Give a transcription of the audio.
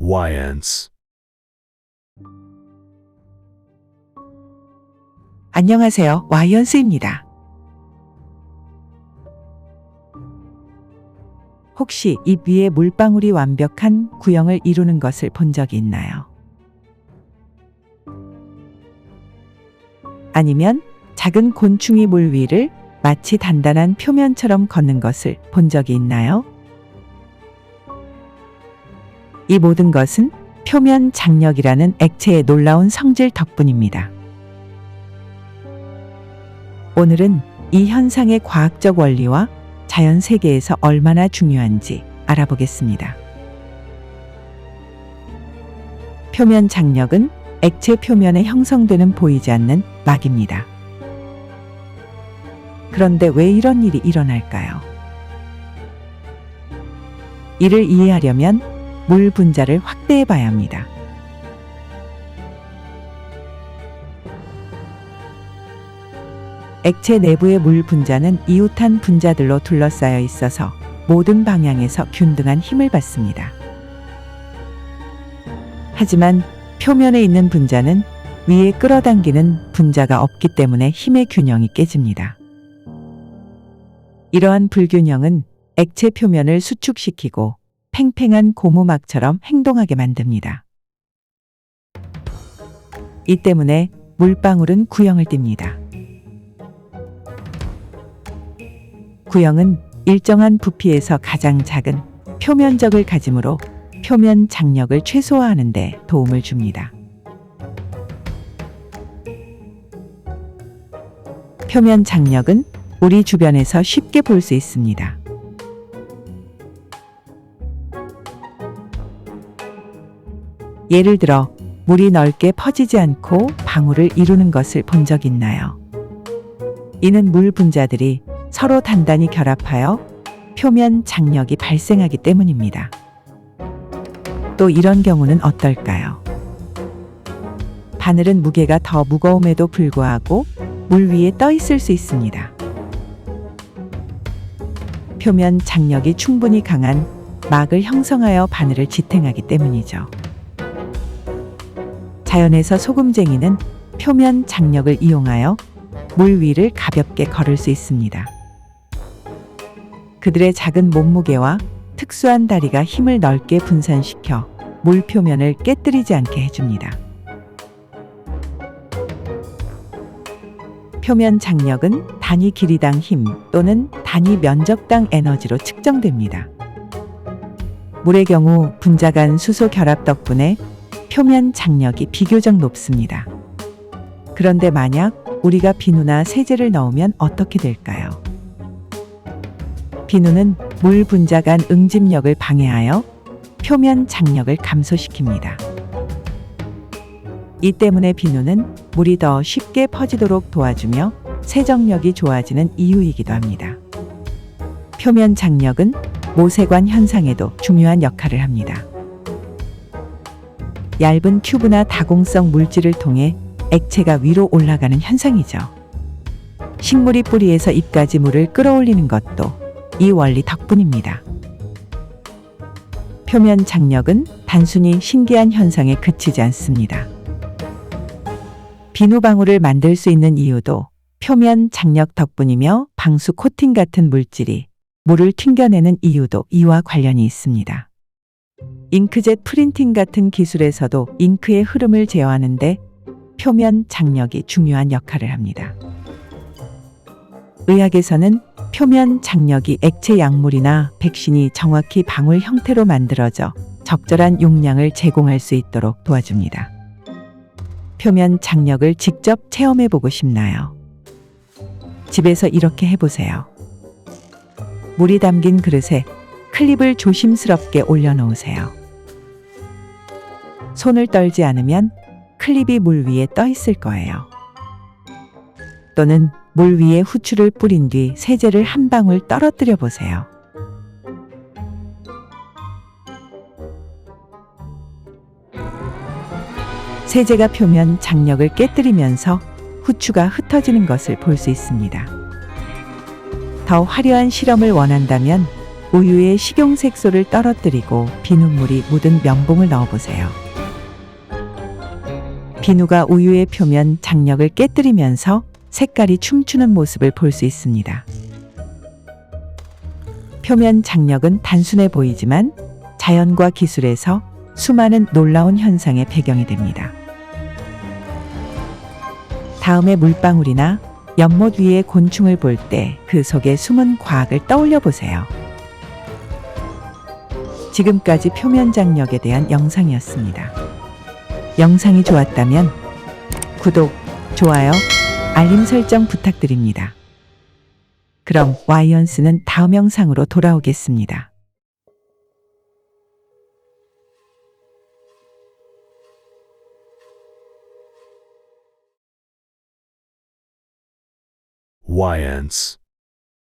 Wyance. 안녕하세요. 와이언스입니다. 혹시 잎 위에 물방울이 완벽한 구형을 이루는 것을 본 적이 있나요? 아니면 작은 곤충이 물 위를 마치 단단한 표면처럼 걷는 것을 본 적이 있나요? 이 모든 것은 표면 장력이라는 액체의 놀라운 성질 덕분입니다. 오늘은 이 현상의 과학적 원리와 자연 세계에서 얼마나 중요한지 알아보겠습니다. 표면 장력은 액체 표면에 형성되는 보이지 않는 막입니다. 그런데 왜 이런 일이 일어날까요? 이를 이해하려면 물 분자를 확대해 봐야 합니다. 액체 내부의 물 분자는 이웃한 분자들로 둘러싸여 있어서 모든 방향에서 균등한 힘을 받습니다. 하지만 표면에 있는 분자는 위에 끌어당기는 분자가 없기 때문에 힘의 균형이 깨집니다. 이러한 불균형은 액체 표면을 수축시키고 팽팽한 고무막처럼 행동하게 만듭니다. 이 때문에 물방울은 구형을 띱니다. 구형은 일정한 부피에서 가장 작은 표면적을 가지므로 표면 장력을 최소화하는 데 도움을 줍니다. 표면 장력은 우리 주변에서 쉽게 볼 수 있습니다. 예를 들어 물이 넓게 퍼지지 않고 방울을 이루는 것을 본 적 있나요? 이는 물 분자들이 서로 단단히 결합하여 표면 장력이 발생하기 때문입니다. 또 이런 경우는 어떨까요? 바늘은 무게가 더 무거움에도 불구하고 물 위에 떠 있을 수 있습니다. 표면 장력이 충분히 강한 막을 형성하여 바늘을 지탱하기 때문이죠. 자연에서 소금쟁이는 표면 장력을 이용하여 물 위를 가볍게 걸을 수 있습니다. 그들의 작은 몸무게와 특수한 다리가 힘을 넓게 분산시켜 물 표면을 깨뜨리지 않게 해줍니다. 표면 장력은 단위 길이당 힘 또는 단위 면적당 에너지로 측정됩니다. 물의 경우 분자 간 수소 결합 덕분에 표면 장력이 비교적 높습니다. 그런데 만약 우리가 비누나 세제를 넣으면 어떻게 될까요? 비누는 물 분자 간 응집력을 방해하여 표면 장력을 감소시킵니다. 이 때문에 비누는 물이 더 쉽게 퍼지도록 도와주며 세정력이 좋아지는 이유이기도 합니다. 표면 장력은 모세관 현상에도 중요한 역할을 합니다. 얇은 튜브나 다공성 물질을 통해 액체가 위로 올라가는 현상이죠. 식물이 뿌리에서 잎까지 물을 끌어올리는 것도 이 원리 덕분입니다. 표면 장력은 단순히 신기한 현상에 그치지 않습니다. 비누방울을 만들 수 있는 이유도 표면 장력 덕분이며 방수 코팅 같은 물질이 물을 튕겨내는 이유도 이와 관련이 있습니다. 잉크젯 프린팅 같은 기술에서도 잉크의 흐름을 제어하는 데 표면 장력이 중요한 역할을 합니다. 의학에서는 표면 장력이 액체 약물이나 백신이 정확히 방울 형태로 만들어져 적절한 용량을 제공할 수 있도록 도와줍니다. 표면 장력을 직접 체험해 보고 싶나요? 집에서 이렇게 해보세요. 물이 담긴 그릇에 클립을 조심스럽게 올려놓으세요. 손을 떨지 않으면 클립이 물 위에 떠 있을 거예요. 또는 물 위에 후추를 뿌린 뒤 세제를 한 방울 떨어뜨려 보세요. 세제가 표면 장력을 깨뜨리면서 후추가 흩어지는 것을 볼 수 있습니다. 더 화려한 실험을 원한다면 우유에 식용색소를 떨어뜨리고 비눗물이 묻은 면봉을 넣어보세요. 비누가 우유의 표면 장력을 깨뜨리면서 색깔이 춤추는 모습을 볼 수 있습니다. 표면 장력은 단순해 보이지만 자연과 기술에서 수많은 놀라운 현상의 배경이 됩니다. 다음에 물방울이나 연못 위에 곤충을 볼 때 그 속에 숨은 과학을 떠올려 보세요. 지금까지 표면 장력에 대한 영상이었습니다. 영상이 좋았다면 구독, 좋아요, 알림 설정 부탁드립니다. 그럼 와이언스는 다음 영상으로 돌아오겠습니다. Wyance.